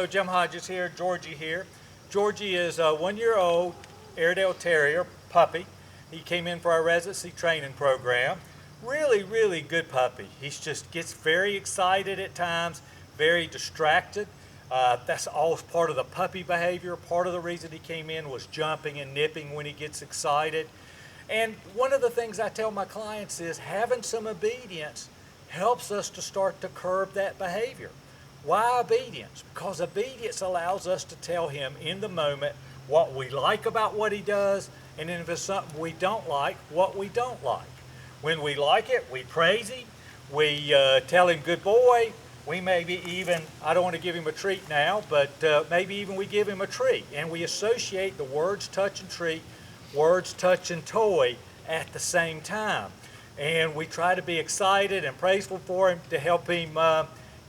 Hello, Jim Hodges here, Georgie here. Georgie is a 1-year-old Airedale Terrier puppy. He came in for our residency training program. Really good puppy. He just gets very excited at times, very distracted. That's all part of the puppy behavior. Part of the reason he came in was jumping and nipping when he gets excited. And one of the things I tell my clients is having some obedience helps us to start to curb that behavior. Why obedience? Because obedience allows us to tell him in the moment what we like about what he does, and then if it's something we don't like, what we don't like. When we like it, we praise him, we tell him good boy, we maybe even, I don't want to give him a treat now, but maybe even we give him a treat, and we associate the words touch and treat, words touch and toy at the same time. And we try to be excited and praiseful for him to help him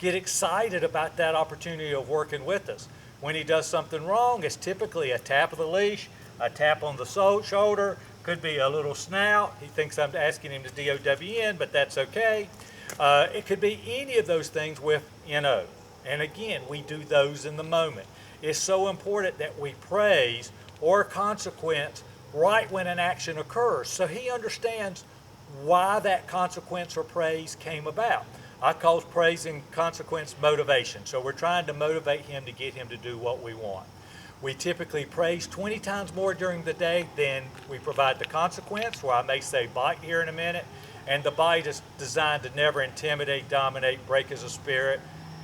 get excited about that opportunity of working with us. When he does something wrong, it's typically a tap of the leash, a tap on the shoulder, could be a little snout. He thinks I'm asking him to DOWN, but that's okay. It could be any of those things with NO. And again, we do those in the moment. It's so important that we praise or consequence right when an action occurs, so he understands why that consequence or praise came about. I call praise and consequence motivation. So we're trying to motivate him to get him to do what we want. We typically praise 20 times more during the day than we provide the consequence, where I may say bite here in a minute, and the bite is designed to never intimidate, dominate, break his spirit,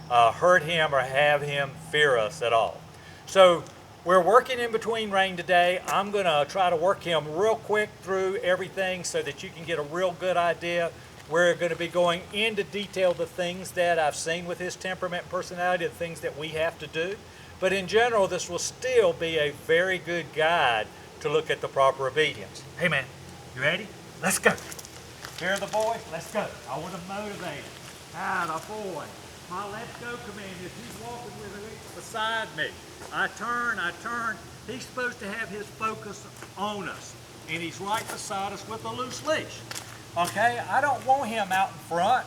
hurt him or have him fear us at all. So we're working in between rain today. I'm going to try to work him real quick through everything so that you can get a real good idea. We're going to be going into detail the things that I've seen with his temperament and personality, the things that we have to do. But in general, this will still be a very good guide to look at the proper obedience. Hey man, you ready? Let's go. Here are the boys, let's go. I want to motivate him. Ah, the boy. My let's go command is he's walking with me beside me. I turn. He's supposed to have his focus on us. And he's right beside us with a loose leash. Okay, I don't want him out in front,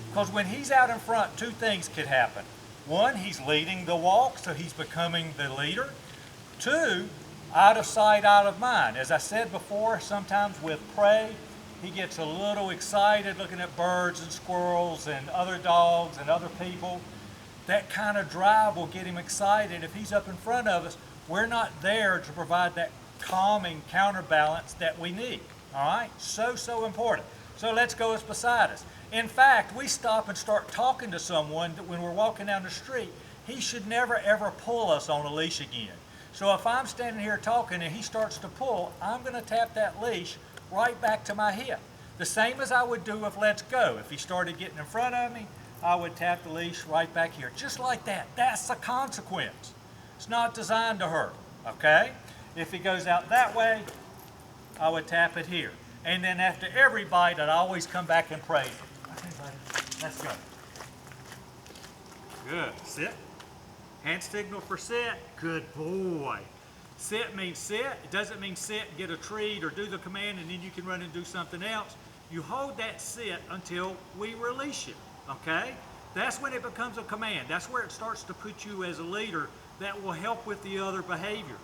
because when he's out in front, two things could happen. One, he's leading the walk, so he's becoming the leader. Two, out of sight, out of mind. As I said before, sometimes with prey, he gets a little excited looking at birds and squirrels and other dogs and other people. That kind of drive will get him excited. If he's up in front of us, we're not there to provide that calming counterbalance that we need. All right, so important. So let's go is beside us. In fact, we stop and start talking to someone that when we're walking down the street, he should never ever pull us on a leash again. So if I'm standing here talking and he starts to pull, I'm going to tap that leash right back to my hip. The same as I would do with let's go. If he started getting in front of me, I would tap the leash right back here. Just like that. That's the consequence. It's not designed to hurt, okay? If he goes out that way, I would tap it here. And then after every bite, I'd always come back and praise him. Okay, buddy, let's go. Good, sit. Hand signal for sit, good boy. Sit means sit. It doesn't mean sit and get a treat or do the command and then you can run and do something else. You hold that sit until we release you, okay? That's when it becomes a command. That's where it starts to put you as a leader that will help with the other behaviors.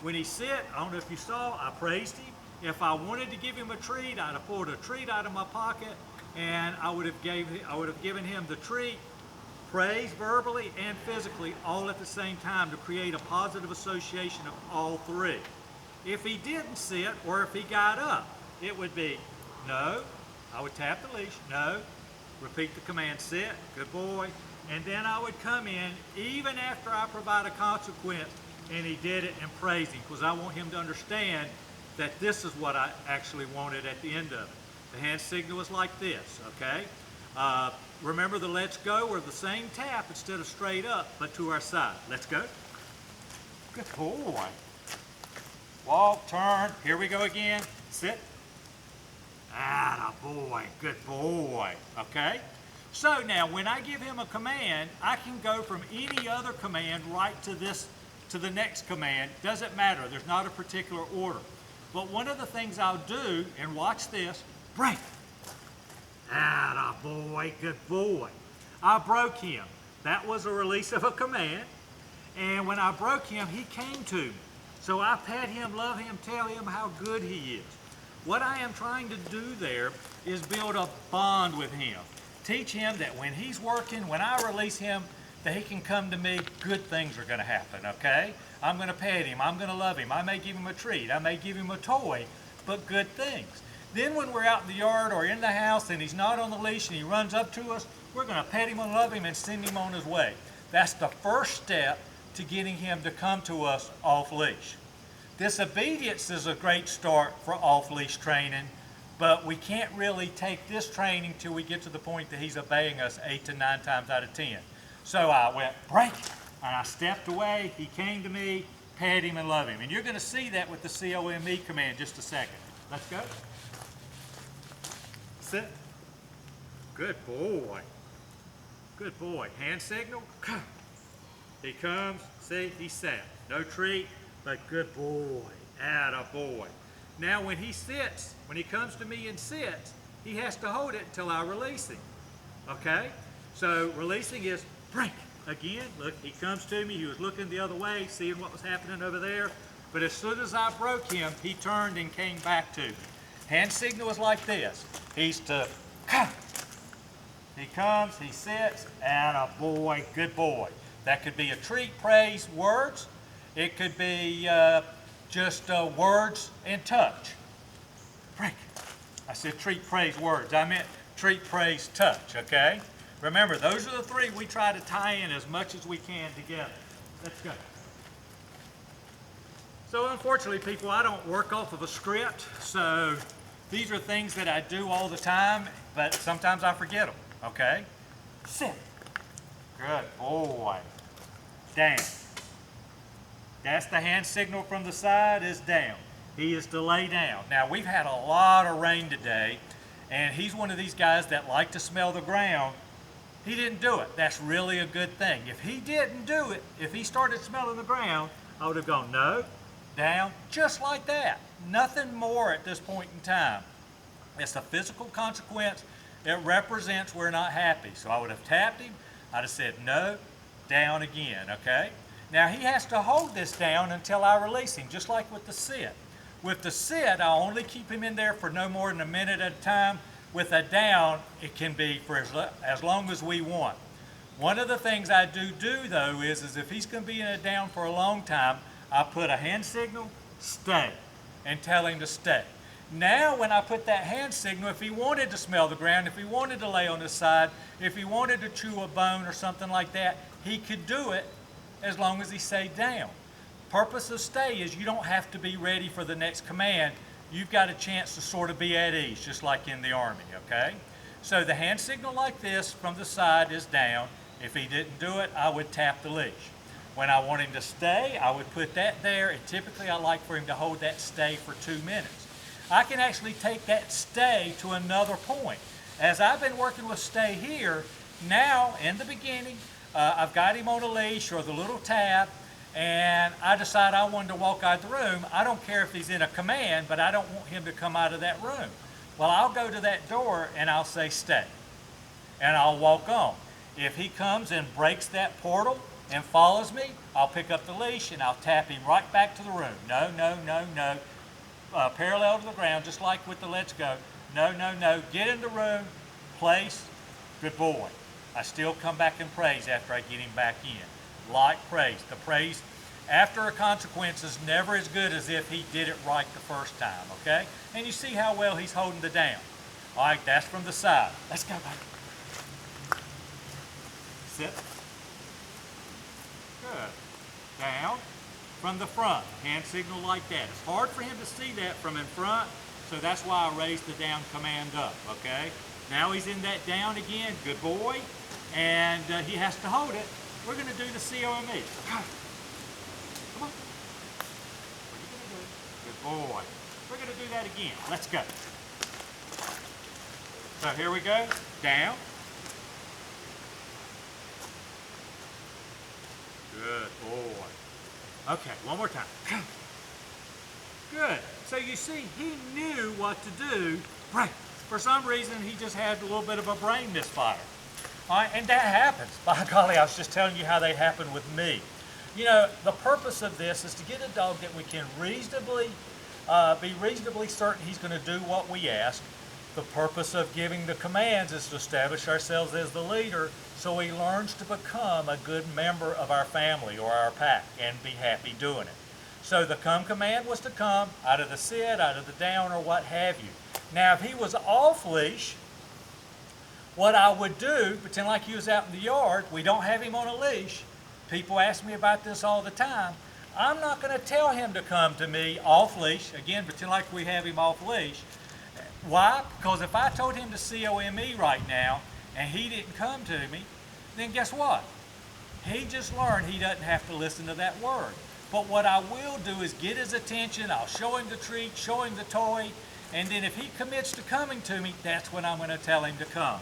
When he sit, I don't know if you saw, I praised him. If I wanted to give him a treat, I'd have pulled a treat out of my pocket and I would have given him the treat, praise verbally and physically, all at the same time to create a positive association of all three. If he didn't sit or if he got up, it would be no, I would tap the leash, no, repeat the command, sit, good boy, and then I would come in even after I provide a consequence and he did it and praise him, because I want him to understand that this is what I actually wanted at the end of it. The hand signal is like this, okay? Remember the let's go or the same tap instead of straight up, but to our side. Let's go. Good boy. Walk, turn, here we go again. Sit. Ah, boy, good boy, okay? So now when I give him a command, I can go from any other command right to the next command. Doesn't matter, there's not a particular order. But one of the things I'll do, and watch this, break. Atta boy, good boy. I broke him. That was a release of a command. And when I broke him, he came to me. So I pet him, love him, tell him how good he is. What I am trying to do there is build a bond with him. Teach him that when he's working, when I release him, that he can come to me, good things are going to happen, okay? I'm going to pet him, I'm going to love him, I may give him a treat, I may give him a toy, but good things. Then when we're out in the yard or in the house and he's not on the leash and he runs up to us, we're going to pet him and love him and send him on his way. That's the first step to getting him to come to us off leash. This obedience is a great start for off leash training, but we can't really take this training till we get to the point that he's obeying us 8 to 9 times out of 10. So I went, break, and I stepped away, he came to me, pet him and love him. And you're going to see that with the COME command in just a second. Let's go. Sit. Good boy. Good boy. Hand signal. He comes. See, he sat. No treat, but good boy. Atta boy. Now when he sits, when he comes to me and sits, he has to hold it until I release him. Okay? So releasing is break. Again, look, he comes to me. He was looking the other way, seeing what was happening over there. But as soon as I broke him, he turned and came back to me. Hand signal is like this. He's to come. He comes, he sits, and a boy, good boy. That could be a treat, praise, words. It could be just words and touch. Break. I said treat, praise, words. I meant treat, praise, touch, okay? Remember, those are the three we try to tie in as much as we can together. Let's go. So unfortunately, people, I don't work off of a script, so these are things that I do all the time, but sometimes I forget them, okay? Sit. Good boy. Down. That's the hand signal from the side is down. He is to lay down. Now, we've had a lot of rain today, and he's one of these guys that like to smell the ground. He didn't do it. That's really a good thing. If he didn't do it, if he started smelling the ground, I would have gone, no, down, just like that. Nothing more at this point in time. It's a physical consequence. It represents we're not happy. So I would have tapped him. I'd have said, no, down again, okay? Now he has to hold this down until I release him, just like with the sit. With the sit, I only keep him in there for no more than a minute at a time. With a down, it can be for as long as we want. One of the things I do though is if he's going to be in a down for a long time, I put a hand signal, stay, and tell him to stay. Now when I put that hand signal, if he wanted to smell the ground, if he wanted to lay on his side, if he wanted to chew a bone or something like that, he could do it as long as he stayed down. Purpose of stay is you don't have to be ready for the next command. You've got a chance to sort of be at ease, just like in the Army, okay? So the hand signal like this from the side is down. If he didn't do it, I would tap the leash. When I want him to stay, I would put that there, and typically I like for him to hold that stay for 2 minutes. I can actually take that stay to another point. As I've been working with stay here, now in the beginning, I've got him on a leash or the little tab, and I decide I want him to walk out of the room. I don't care if he's in a command, but I don't want him to come out of that room. Well, I'll go to that door and I'll say stay, and I'll walk on. If he comes and breaks that portal and follows me, I'll pick up the leash and I'll tap him right back to the room. No, no, no, no. Parallel to the ground, just like with the let's go. No, no, no. Get in the room, place, good boy. I still come back and praise after I get him back in. Like praise. The praise after a consequence is never as good as if he did it right the first time, okay? And you see how well he's holding the down. All right, that's from the side. Let's go, baby. Sit. Good. Down. From the front. Hand signal like that. It's hard for him to see that from in front, so that's why I raised the down command up, okay? Now he's in that down again. Good boy. And he has to hold it. We're going to do the COME. Come on. What are you going to do? Good boy. We're going to do that again. Let's go. So here we go. Down. Good boy. Okay, one more time. Come. Good. So you see, he knew what to do. Right. For some reason, he just had a little bit of a brain misfire. All right, and that happens. By golly, I was just telling you how they happen with me. You know, the purpose of this is to get a dog that we can be reasonably certain he's going to do what we ask. The purpose of giving the commands is to establish ourselves as the leader so he learns to become a good member of our family or our pack and be happy doing it. So the come command was to come out of the sit, out of the down, or what have you. Now, if he was off leash, what I would do, pretend like he was out in the yard, we don't have him on a leash. People ask me about this all the time. I'm not going to tell him to come to me off leash. Again, pretend like we have him off leash. Why? Because if I told him to C-O-M-E right now and he didn't come to me, then guess what? He just learned he doesn't have to listen to that word. But what I will do is get his attention. I'll show him the treat, show him the toy, and then if he commits to coming to me, that's when I'm going to tell him to come.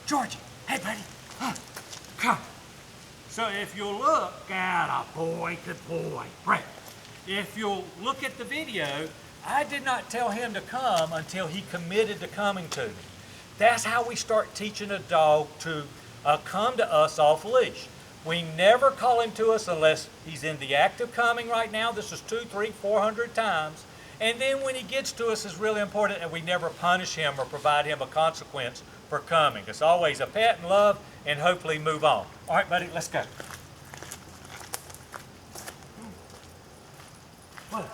Georgie, hey buddy, come. So if you'll look, boy, good boy, right. If you'll look at the video, I did not tell him to come until he committed to coming to me. That's how we start teaching a dog to come to us off leash. We never call him to us unless he's in the act of coming right now. This is 200, 300, 400 times. And then when he gets to us is really important, and we never punish him or provide him a consequence for coming. It's always a pet and love and hopefully move on. All right, buddy, let's go. What?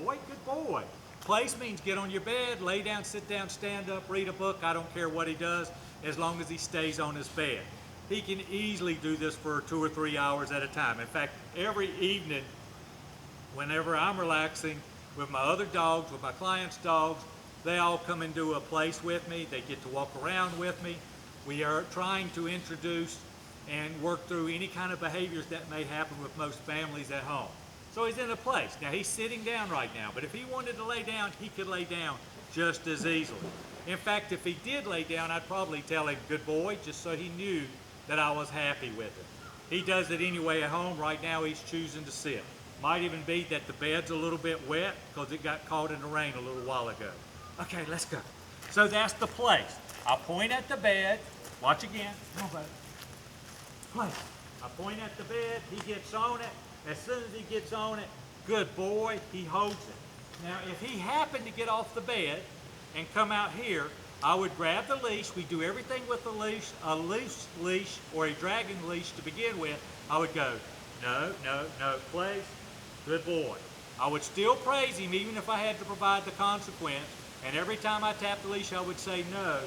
Boy, good boy. Place means get on your bed, lay down, sit down, stand up, read a book. I don't care what he does as long as he stays on his bed. He can easily do this for 2 or 3 hours at a time. In fact, every evening, whenever I'm relaxing with my other dogs, with my clients' dogs, they all come into a place with me. They get to walk around with me. We are trying to introduce and work through any kind of behaviors that may happen with most families at home. So he's in a place. Now he's sitting down right now, but if he wanted to lay down, he could lay down just as easily. In fact, if he did lay down, I'd probably tell him, good boy, just so he knew that I was happy with him. He does it anyway at home. Right now he's choosing to sit. Might even be that the bed's a little bit wet because it got caught in the rain a little while ago. Okay, let's go. So that's the place. I point at the bed. Watch again. Come on, buddy. Place. I point at the bed. He gets on it. As soon as he gets on it, good boy, he holds it. Now, if he happened to get off the bed and come out here, I would grab the leash. We do everything with a loose leash or a dragging leash to begin with. I would go, no, place, good boy. I would still praise him even if I had to provide the consequence. And every time I tapped the leash, I would say no,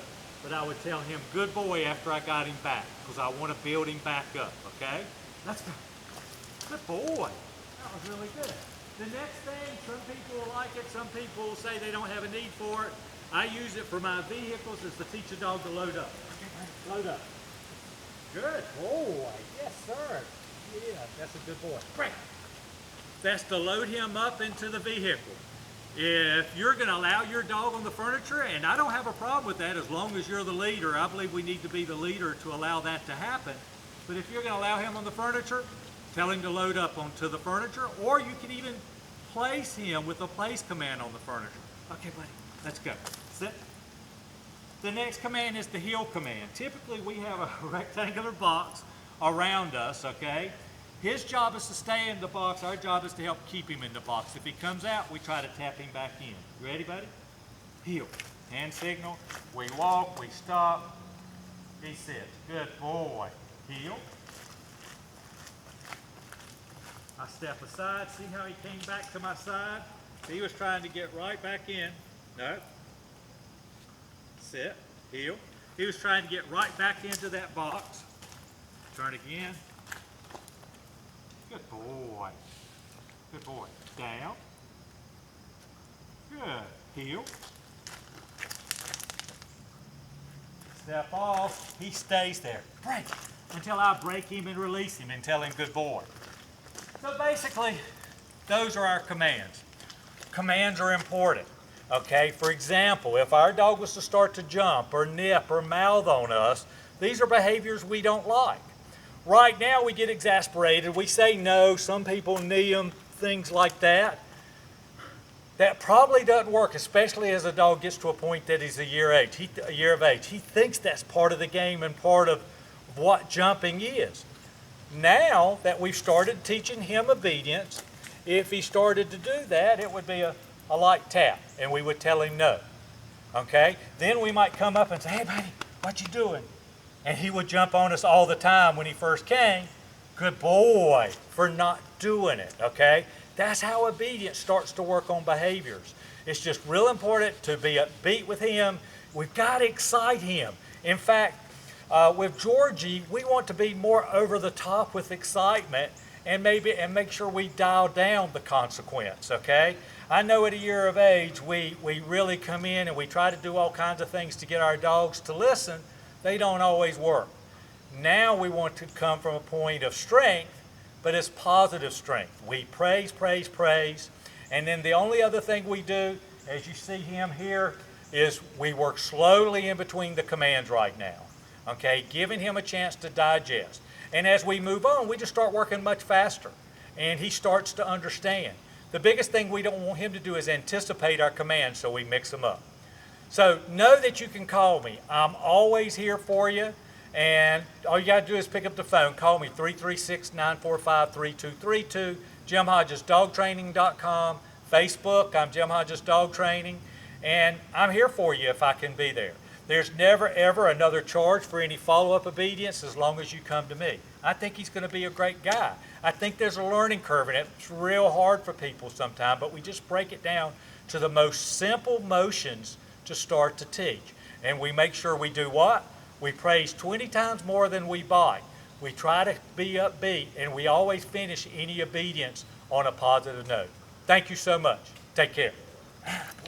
but I would tell him good boy after I got him back because I want to build him back up, okay? Let's go. Good boy. That was really good. The next thing, some people will like it, some people will say they don't have a need for it. I use it for my vehicles is to teach a dog to load up. Okay, load up. Good boy. Yes, sir. Yeah, that's a good boy. Great. That's to load him up into the vehicle. If you're going to allow your dog on the furniture, and I don't have a problem with that as long as you're the leader, I believe we need to be the leader to allow that to happen. But if you're going to allow him on the furniture, tell him to load up onto the furniture, or you can even place him with a place command on the furniture. Okay, buddy, let's go. Sit. The next command is the heel command. Typically, we have a rectangular box around us, okay? His job is to stay in the box. Our job is to help keep him in the box. If he comes out, we try to tap him back in. You ready, buddy? Heel. Hand signal. We walk. We stop. He sits. Good boy. Heel. I step aside. See how he came back to my side? He was trying to get right back in. No. Sit. Heel. He was trying to get right back into that box. Turn again. Good boy. Good boy. Down. Good. Heel. Step off. He stays there. Break. Until I break him and release him and tell him good boy. So basically, those are our commands. Commands are important. Okay, for example, if our dog was to start to jump or nip or mouth on us, these are behaviors we don't like. Right now we get exasperated, we say no, some people knee them, things like that. That probably doesn't work, especially as a dog gets to a point that he's a year of age. He thinks that's part of the game and part of what jumping is. Now that we've started teaching him obedience, if he started to do that, it would be a light tap, and we would tell him no. Okay? Then we might come up and say, hey, buddy, what you doing? And he would jump on us all the time when he first came. Good boy for not doing it, okay? That's how obedience starts to work on behaviors. It's just real important to be upbeat with him. We've got to excite him. In fact, with Georgie, we want to be more over the top with excitement and make sure we dial down the consequence, okay? I know at a year of age, we really come in and we try to do all kinds of things to get our dogs to listen. They don't always work. Now we want to come from a point of strength, but it's positive strength. We praise, praise, praise. And then the only other thing we do, as you see him here, is we work slowly in between the commands right now. Okay, giving him a chance to digest. And as we move on, we just start working much faster. And he starts to understand. The biggest thing we don't want him to do is anticipate our commands, so we mix them up. So know that you can call me. I'm always here for you. And all you got to do is pick up the phone. Call me, 336-945-3232. JimHodgesDogTraining.com. Facebook, I'm Jim Hodges Dog Training. And I'm here for you if I can be there. There's never, ever another charge for any follow-up obedience as long as you come to me. I think he's going to be a great guy. I think there's a learning curve, and it's real hard for people sometimes, but we just break it down to the most simple motions to start to teach. And we make sure we do what? We praise 20 times more than we bite. We try to be upbeat, and we always finish any obedience on a positive note. Thank you so much. Take care.